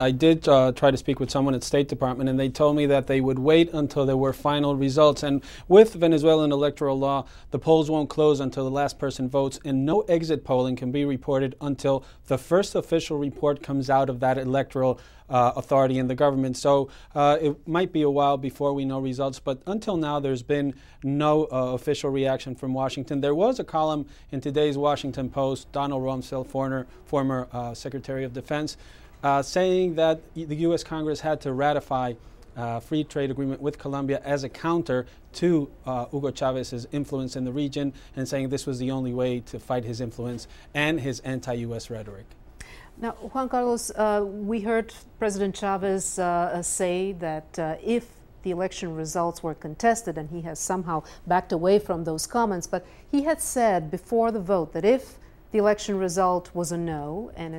I did try to speak with someone at State Department, and they told me that they would wait until there were final results. And with Venezuelan electoral law, the polls won't close until the last person votes, and no exit polling can be reported until the first official report comes out of that electoral authority in the government. So it might be a while before we know results, but until now there's been no official reaction from Washington. There was a column in today's Washington Post, Donald Rumsfeld, former Secretary of Defense, saying that the U.S. Congress had to ratify free trade agreement with Colombia as a counter to Hugo Chavez's influence in the region, and saying this was the only way to fight his influence and his anti-U.S. rhetoric. Now, Juan Carlos, we heard President Chavez say that if the election results were contested, and he has somehow backed away from those comments, but he had said before the vote that if the election result was a no and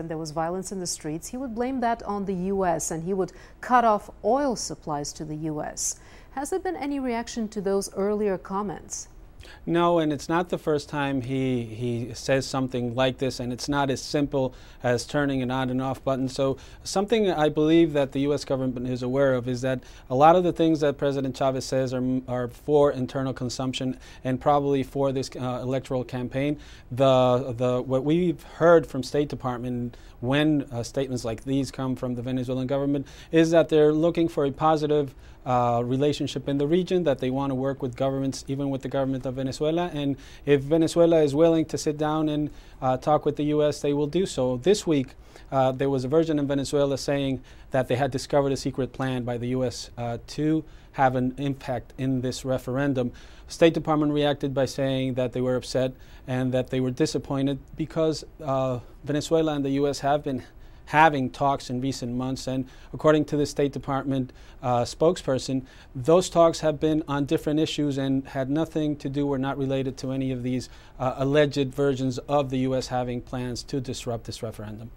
there was violence in the streets, he would blame that on the U.S. and he would cut off oil supplies to the U.S. Has there been any reaction to those earlier comments? No, and it's not the first time he says something like this, and it's not as simple as turning an on and off button. So something I believe that the U.S. government is aware of is that a lot of the things that President Chavez says are for internal consumption and probably for this electoral campaign. What we've heard from State Department when statements like these come from the Venezuelan government is that they're looking for a positive relationship in the region, that they want to work with governments, even with the government of Venezuela, and if Venezuela is willing to sit down and talk with the U.S., they will do so. This week, there was a version in Venezuela saying that they had discovered a secret plan by the U.S. To have an impact in this referendum. State Department reacted by saying that they were upset and that they were disappointed because Venezuela and the U.S. have been having talks in recent months, and according to the State Department spokesperson, those talks have been on different issues and had nothing to do or not related to any of these alleged versions of the U.S. having plans to disrupt this referendum.